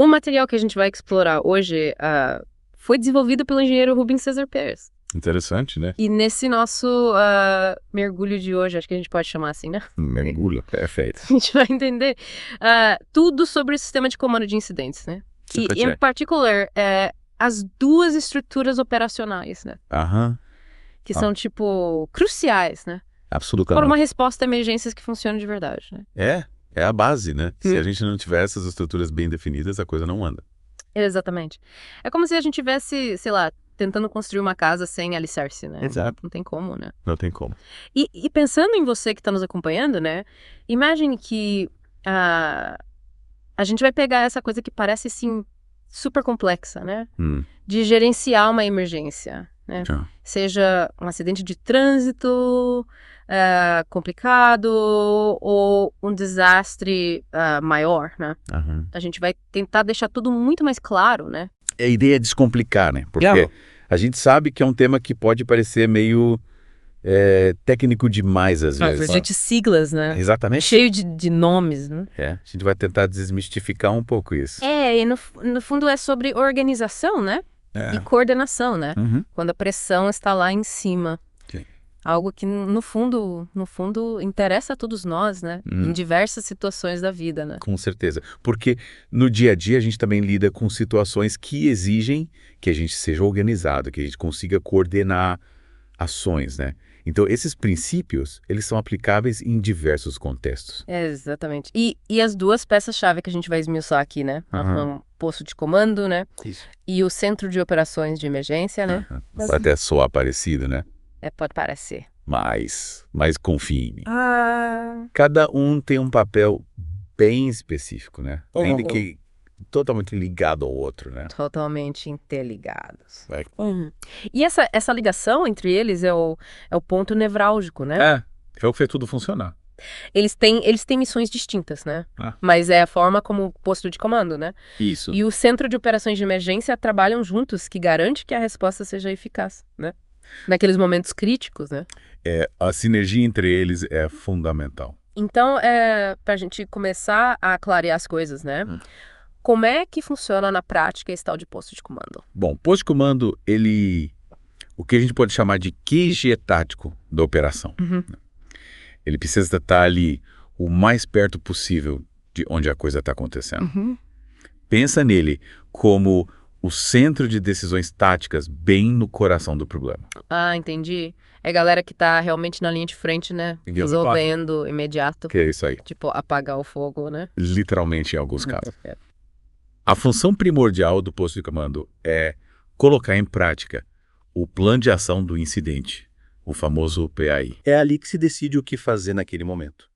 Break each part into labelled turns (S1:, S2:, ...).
S1: O material que a gente vai explorar hoje foi desenvolvido pelo engenheiro Rubens César Pérez.
S2: Interessante, né?
S1: E nesse nosso mergulho de hoje, acho que a gente pode chamar assim, né?
S2: Mergulho, perfeito.
S1: A gente vai entender tudo sobre o sistema de comando de incidentes, né? E, em particular, as duas estruturas operacionais, né? Que são, tipo, cruciais, né?
S2: Absolutamente.
S1: Para uma resposta a emergências que funcionam de verdade, né?
S2: É a base, né? Se a gente não tiver essas estruturas bem definidas, a coisa não anda.
S1: Exatamente. É como se a gente tivesse, sei lá, tentando construir uma casa sem alicerce, né?
S2: Exato.
S1: Não tem como, né?
S2: Não tem como.
S1: E pensando em você que está nos acompanhando, né? Imagine que a gente vai pegar essa coisa que parece, assim, super complexa, né? De gerenciar uma emergência, né? Seja um acidente de trânsito complicado ou um desastre maior, né? A gente vai tentar deixar tudo muito mais claro, né?
S2: A ideia é descomplicar, né? Porque a gente sabe que é um tema que pode parecer meio técnico demais, às vezes.
S1: Cheio de siglas, né?
S2: Exatamente.
S1: Cheio de nomes, né?
S2: A gente vai tentar desmistificar um pouco isso.
S1: E no fundo é sobre organização, né? E coordenação, né? Quando a pressão está lá em cima. Algo que, no fundo, interessa a todos nós, né? Em diversas situações da vida, né?
S2: Com certeza. Porque no dia a dia a gente também lida com situações que exigem que a gente seja organizado, que a gente consiga coordenar ações, né? Então, esses princípios, eles são aplicáveis em diversos contextos.
S1: Exatamente. E as duas peças-chave que a gente vai esmiuçar aqui, né? O posto de comando, né?
S2: Isso.
S1: E o centro de operações de emergência, né?
S2: Pode até soar parecido, né?
S1: Pode parecer.
S2: Mas confie em mim. Cada um tem um papel bem específico, né? Ainda que totalmente ligado ao outro, né?
S1: Totalmente interligados. E essa ligação entre eles é o ponto nevrálgico, né?
S2: É o que fez tudo funcionar.
S1: Eles têm missões distintas, né? Mas é a forma como o posto de comando, né?
S2: Isso.
S1: E o centro de operações de emergência trabalham juntos, que garante que a resposta seja eficaz, né? Naqueles momentos críticos, né?
S2: A sinergia entre eles é fundamental.
S1: Então, para a gente começar a clarear as coisas, né? Como é que funciona na prática esse tal de posto de comando?
S2: Bom, posto de comando, o que a gente pode chamar de QG tático da operação. Ele precisa estar ali o mais perto possível de onde a coisa está acontecendo. Pensa nele como o centro de decisões táticas bem no coração do problema.
S1: Entendi. É a galera que tá realmente na linha de frente, né? Resolvendo imediato.
S2: Que é isso aí.
S1: Tipo, apagar o fogo, né?
S2: Literalmente, em alguns casos. A função primordial do posto de comando é colocar em prática o plano de ação do incidente, o famoso PAI.
S3: É ali que se decide o que fazer naquele momento.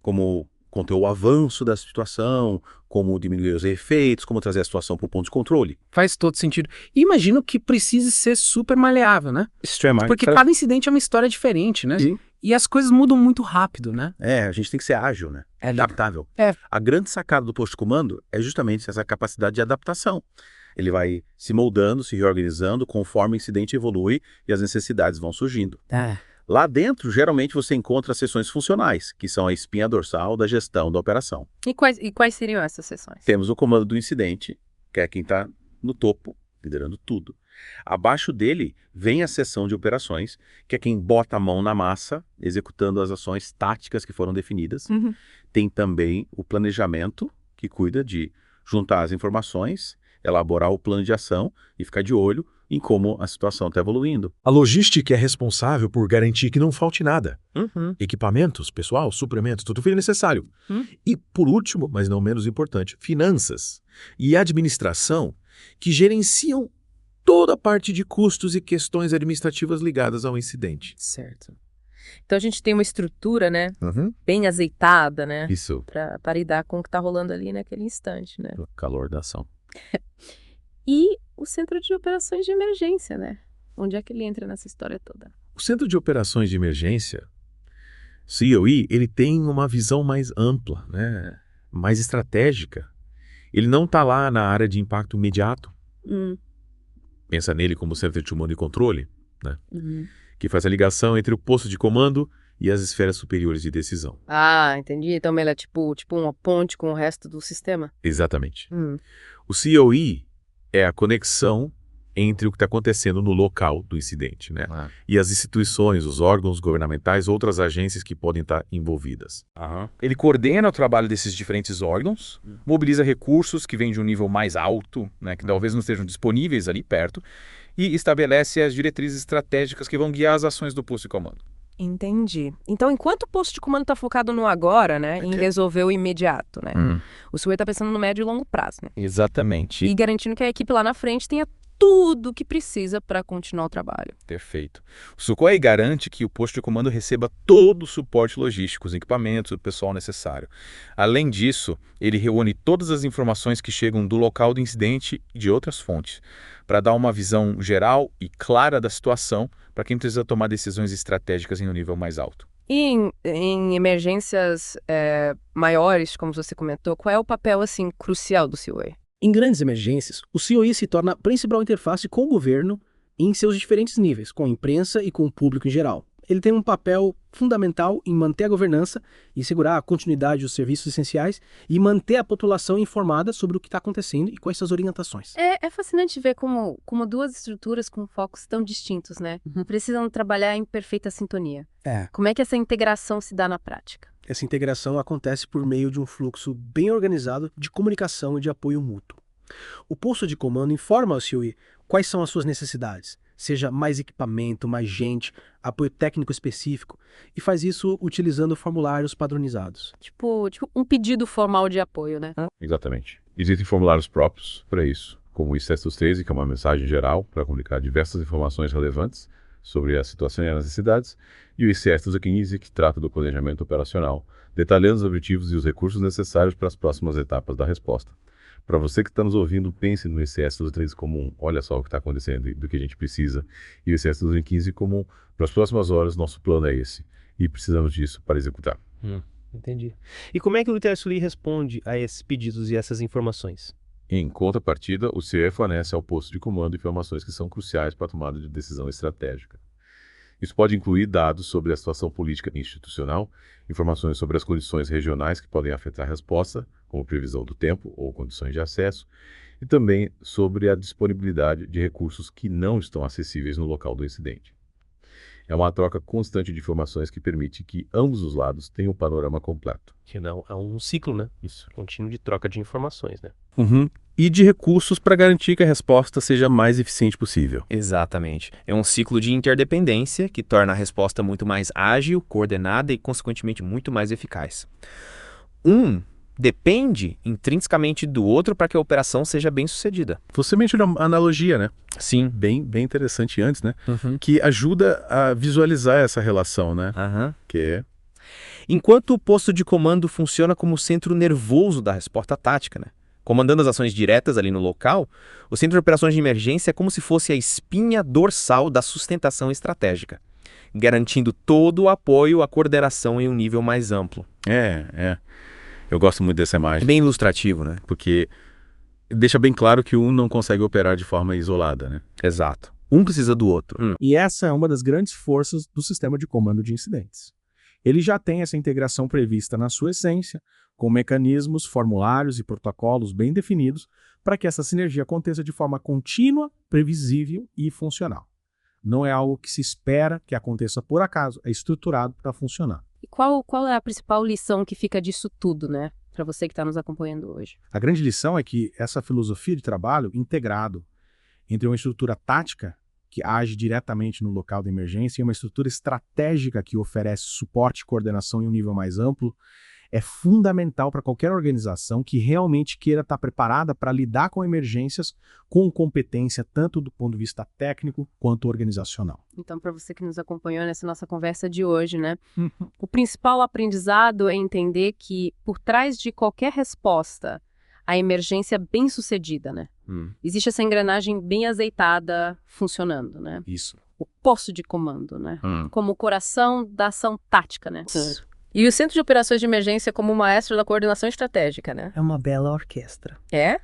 S3: Como conter o avanço da situação, como diminuir os efeitos, como trazer a situação para o ponto de controle.
S4: Faz todo sentido. E imagino que precise ser super maleável, né?
S3: Extremamente.
S4: Porque cada incidente é uma história diferente, né?
S3: Sim.
S4: E as coisas mudam muito rápido, né?
S3: A gente tem que ser ágil, né? Adaptável. A grande sacada do posto de comando é justamente essa capacidade de adaptação. Ele vai se moldando, se reorganizando conforme o incidente evolui e as necessidades vão surgindo. Lá dentro, geralmente você encontra as seções funcionais, que são a espinha dorsal da gestão da operação.
S1: E quais seriam essas seções?
S3: Temos o comando do incidente, que é quem está no topo, liderando tudo. Abaixo dele vem a seção de operações, que é quem bota a mão na massa, executando as ações táticas que foram definidas. Tem também o planejamento, que cuida de juntar as informações, elaborar o plano de ação e ficar de olho em como a situação está evoluindo.
S5: A logística é responsável por garantir que não falte nada. Equipamentos, pessoal, suprimentos, tudo que é necessário. E, por último, mas não menos importante, finanças e administração que gerenciam toda a parte de custos e questões administrativas ligadas ao incidente.
S1: Certo. Então a gente tem uma estrutura, né? Bem azeitada, né?
S2: Isso.
S1: Para lidar com o que está rolando ali naquele instante, né?
S2: O calor da ação.
S1: E o Centro de Operações de Emergência, né? Onde é que ele entra nessa história toda?
S5: O Centro de Operações de Emergência, COE, ele tem uma visão mais ampla, né? Mais estratégica. Ele não está lá na área de impacto imediato. Pensa nele como centro de comando e controle, né? Que faz a ligação entre o posto de comando e as esferas superiores de decisão.
S1: Ah, entendi. Então ele é tipo uma ponte com o resto do sistema?
S5: Exatamente. O COE é a conexão entre o que está acontecendo no local do incidente, né? E as instituições, os órgãos governamentais, outras agências que podem estar envolvidas.
S2: Ele coordena o trabalho desses diferentes órgãos, mobiliza recursos que vêm de um nível mais alto, né, que talvez não estejam disponíveis ali perto, e estabelece as diretrizes estratégicas que vão guiar as ações do posto de comando.
S6: Entendi. Então, enquanto o posto de comando está focado no agora, né, em resolver o imediato, né, o COE está pensando no médio e longo prazo, né?
S2: Exatamente.
S6: E garantindo que a equipe lá na frente tenha tudo que precisa para continuar o trabalho.
S2: Perfeito. O Sukhoi garante que o posto de comando receba todo o suporte logístico, os equipamentos, o pessoal necessário. Além disso, ele reúne todas as informações que chegam do local do incidente e de outras fontes, para dar uma visão geral e clara da situação para quem precisa tomar decisões estratégicas em um nível mais alto.
S6: E em emergências maiores, como você comentou, qual é o papel assim crucial do COE?
S4: Em grandes emergências, o COE se torna a principal interface com o governo em seus diferentes níveis, com a imprensa e com o público em geral. Ele tem um papel fundamental em manter a governança e segurar a continuidade dos serviços essenciais e manter a população informada sobre o que está acontecendo e quais são as orientações.
S1: É fascinante ver como duas estruturas com focos tão distintos, né? Precisam trabalhar em perfeita sintonia. Como é que essa integração se dá na prática?
S4: Essa integração acontece por meio de um fluxo bem organizado de comunicação e de apoio mútuo. O posto de comando informa ao COE quais são as suas necessidades, seja mais equipamento, mais gente, apoio técnico específico, e faz isso utilizando formulários padronizados.
S1: Tipo um pedido formal de apoio, né?
S5: Exatamente. Existem formulários próprios para isso, como o I-713, que é uma mensagem geral para comunicar diversas informações relevantes sobre a situação e as necessidades, e o I-715, que trata do planejamento operacional, detalhando os objetivos e os recursos necessários para as próximas etapas da resposta. Para você que está nos ouvindo, pense no ICS-213 como olha só o que está acontecendo e do que a gente precisa, e o ICS-215 como para as próximas horas, nosso plano é esse, e precisamos disso para executar.
S7: Entendi. E como é que o ITSULI responde a esses pedidos e essas informações?
S5: Em contrapartida, o COE fornece ao posto de comando informações que são cruciais para a tomada de decisão estratégica. Isso pode incluir dados sobre a situação política e institucional, informações sobre as condições regionais que podem afetar a resposta, como previsão do tempo ou condições de acesso, e também sobre a disponibilidade de recursos que não estão acessíveis no local do incidente. É uma troca constante de informações que permite que ambos os lados tenham um panorama completo.
S7: Que não é um ciclo, né?
S5: Isso.
S7: Contínuo de troca de informações, né?
S3: E de recursos para garantir que a resposta seja mais eficiente possível.
S8: Exatamente. É um ciclo de interdependência que torna a resposta muito mais ágil, coordenada e, consequentemente, muito mais eficaz. Um depende intrinsecamente do outro para que a operação seja bem sucedida.
S3: Você mencionou uma analogia, né?
S8: Sim.
S3: Bem interessante antes, né? Que ajuda a visualizar essa relação, né? Que é...
S8: Enquanto o posto de comando funciona como o centro nervoso da resposta tática, né? Comandando as ações diretas ali no local, o centro de operações de emergência é como se fosse a espinha dorsal da sustentação estratégica, garantindo todo o apoio à coordenação em um nível mais amplo.
S3: Eu gosto muito dessa imagem.
S8: É bem ilustrativo, né?
S3: Porque deixa bem claro que um não consegue operar de forma isolada, né?
S8: Exato. Um precisa do outro.
S9: E essa é uma das grandes forças do sistema de comando de incidentes. Ele já tem essa integração prevista na sua essência, com mecanismos, formulários e protocolos bem definidos para que essa sinergia aconteça de forma contínua, previsível e funcional. Não é algo que se espera que aconteça por acaso, é estruturado para funcionar.
S1: E qual é a principal lição que fica disso tudo, né? Para você que está nos acompanhando hoje.
S9: A grande lição é que essa filosofia de trabalho integrado entre uma estrutura tática que age diretamente no local da emergência e uma estrutura estratégica que oferece suporte e coordenação em um nível mais amplo é fundamental para qualquer organização que realmente queira estar preparada para lidar com emergências com competência tanto do ponto de vista técnico quanto organizacional.
S1: Então, para você que nos acompanhou nessa nossa conversa de hoje, né? O principal aprendizado é entender que por trás de qualquer resposta, a emergência bem-sucedida, né? Existe essa engrenagem bem azeitada funcionando, né?
S3: Isso.
S1: O posto de comando, né? Como o coração da ação tática, né? E o Centro de Operações de Emergência como o maestro da coordenação estratégica, né?
S10: É uma bela orquestra.
S1: É?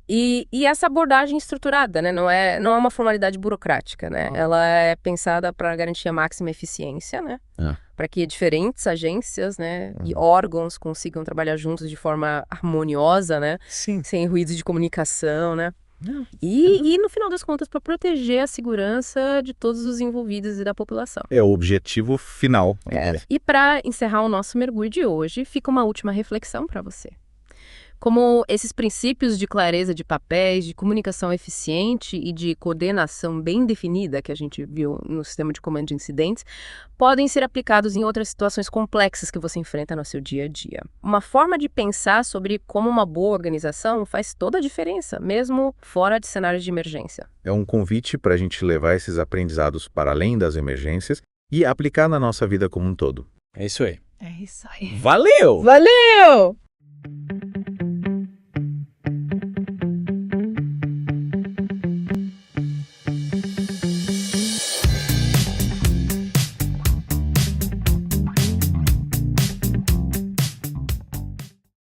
S6: E essa abordagem estruturada, né? Não é uma formalidade burocrática, né? Ela é pensada para garantir a máxima eficiência, né? Para que diferentes agências, né, e órgãos consigam trabalhar juntos de forma harmoniosa, né?
S2: Sim.
S6: Sem ruídos de comunicação, né? E no final das contas, para proteger a segurança de todos os envolvidos e da população.
S2: É o objetivo final.
S6: E para encerrar o nosso mergulho de hoje, fica uma última reflexão para você. Como esses princípios de clareza de papéis, de comunicação eficiente e de coordenação bem definida, que a gente viu no sistema de comando de incidentes, podem ser aplicados em outras situações complexas que você enfrenta no seu dia a dia. Uma forma de pensar sobre como uma boa organização faz toda a diferença, mesmo fora de cenários de emergência.
S2: É um convite para a gente levar esses aprendizados para além das emergências e aplicar na nossa vida como um todo.
S3: É isso aí.
S6: É isso aí.
S3: Valeu!
S6: Valeu!